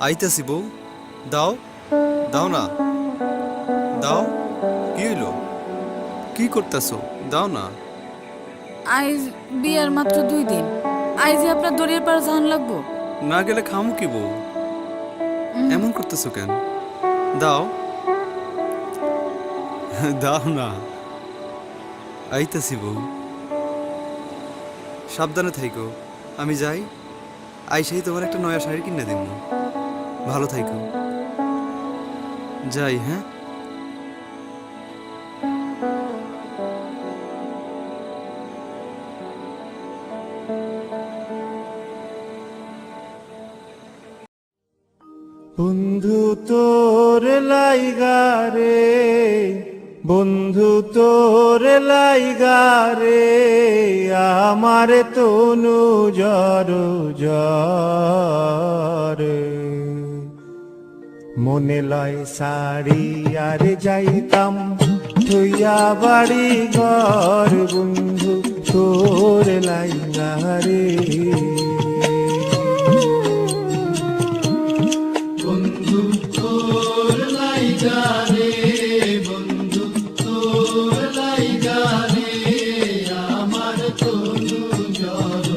আইতাছি বউ। দাও, দাও না, দাও। কি হইলো? কি করতেছো? দাও না। আইজ বিয়ার মাত্র 2 দিন, আইজে আপনার দড়ির পার জান লাগবো। না গেলে খামু কি বউ? এমন করতেছো কেন? দাও। দাও না। আইতাছি বউ। সাবধানে থাইকো। আমি যাই, আইসাই তোমার একটা নয়া শাড়ি কিনে দিব। ভালো থাইকো। যাই, হ্যাঁ। বন্ধু তোর লাইগারে, বন্ধু তোর লাইগারে, আমার তনু জর জরে। মনে লয় শাড়ি আর যাইতাম থইয়া বাড়ি ঘর, বন্ধু তোর লাইগারে। বন্ধু তোর লাইগারে, বন্ধু তোর লাইগারে, আমার তনু জর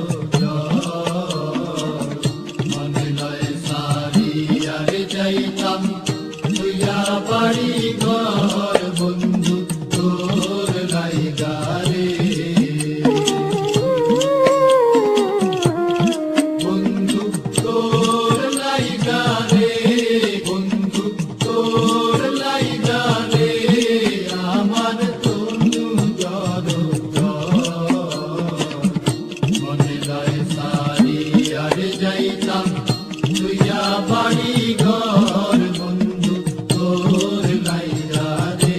জর। মনে লয় শাড়ি আর যাইতাম তুইয়া বাড়ি ঘর, বন্ধু তোর লাইগারে। বন্ধু তোর লাইগারে, বন্ধু তোর লাইগারে, আমার তনু জর জর। মনে লয় শাড়ি আর যাইতাম তুইয়া বাড়ি ঘর, বন্ধু তোর লাইগারে।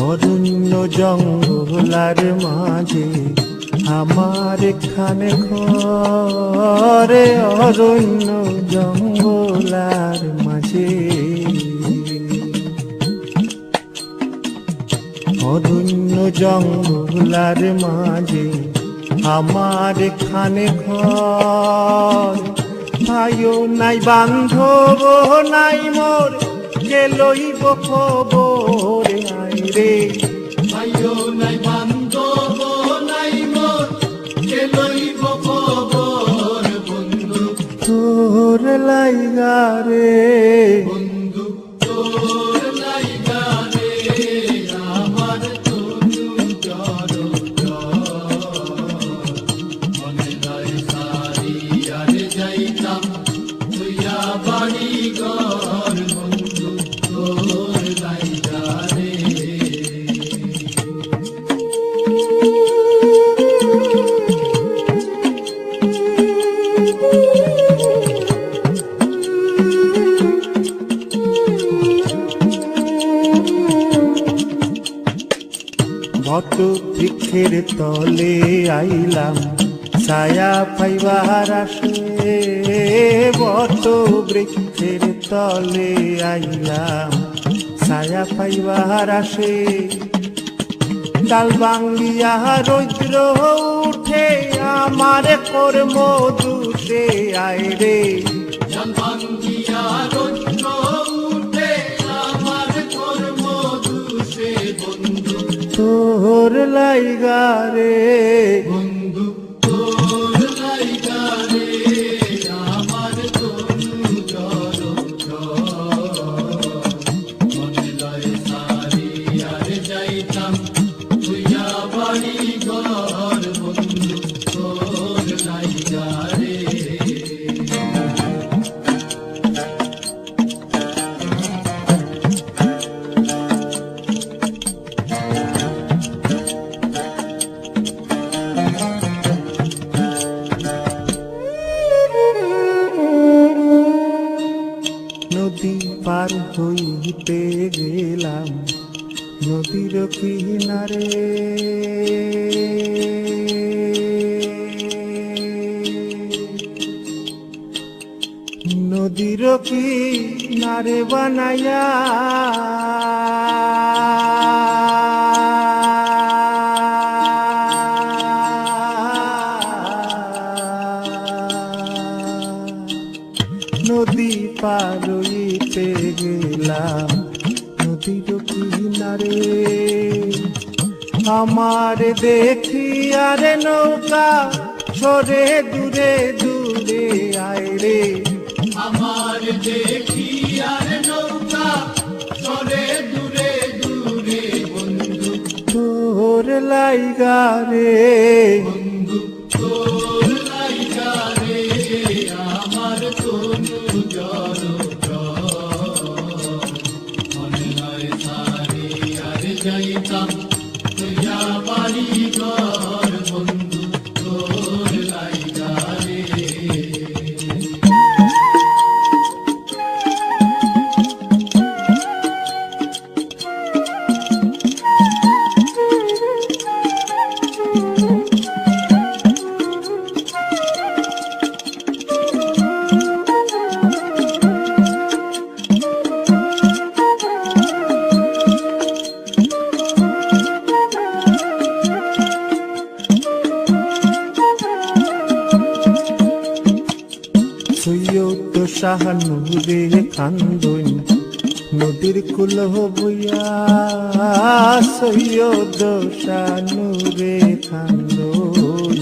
অরণ্য জঙ্গলার মাঝে আমার এখানে ঘরে, অরণ্য জঙ্গলার মাঝে, অরণ্য জঙ্গলার মাঝে আমার এখানে ঘর। ভাইও নাই বান্ধব নাই মোর, কে লইব খবর আই রে। ভাইও নাই বান্ধব নাই মোর, কে লইব খবর, বন্ধু তোর লাইগারে, বন্ধু তোর লাইগারে, আমার তনু জর জর। মনে লয় শাড়ি আর যাইতাম তুইয়া বাড়ি ঘর, বন্ধু তোর লাইগারে। বট বৃক্ষের তলে আইলাম ছায়া পাইবার আসে, বট বৃক্ষের তলে আইলাম ছায়া পাইবার আসে। ডাল ভাঙ্গিয়া রৌদ্র উঠে আমার কর্ম দুষে আয় রে। জান ভাঙ্গিয়া রৌদ্র উঠে আমার কর্ম দুষে, বন্ধু তোর লাইগারে, বন্ধু তোর লাইগারে, আমার তনু জর জর। মনে লয় শাড়ি আর যাইতাম তুইয়া বাড়ি ঘর, বন্ধু তোর লাইগারে। নদীর কিনারে নদীর কিনারে বানায়া নদী পার হইতে গেলাম নদীর কিনারে আমার দেখি আরে নৌকা সরে দূরে দূরে আয় রে আমার দেখি আর নৌকা সরে দূরে দূরে বন্ধু তোর লাইগা রে বন্ধু তোর লাইগা রে আমার তনু জল মনে লয় সারি আর যাইতাম তুইয়া বাড়ি ঘর বন্ধু তোর লাইগা রে সৈয়দ শাহানুরে কান্দন নদীর কুল বইয়া সৈয়দ শাহানুরে কান্দন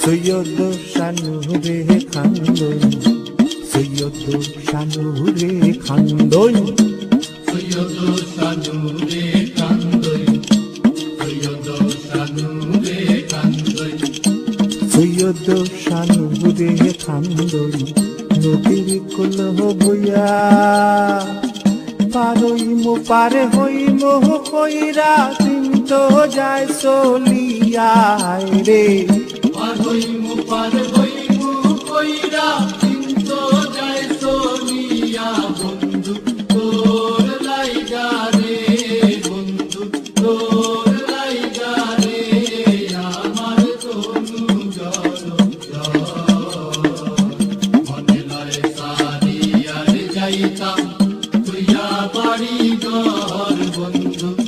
সৈয়দ শাহানুরে কান্দন সৈয়দ শাহানুরে কান্দন সৈয়দ সানুরে কান্দই সৈয়দ সানুরে কান্দই সৈয়দ শাহানুরে কান্দন নদীর কুল বইয়া পারে হইম কইরা দিন তো যায় চলিয়া রে পার হইমু কইরা কিন্তু যায় সোনিয়া বন্ধু তোর লাইগা রে বন্ধু তোর লাইগা রে আমার তনু জল মনে লয় সারি আর যাইতাম তুইয়া বাড়ি ঘর বন্ধু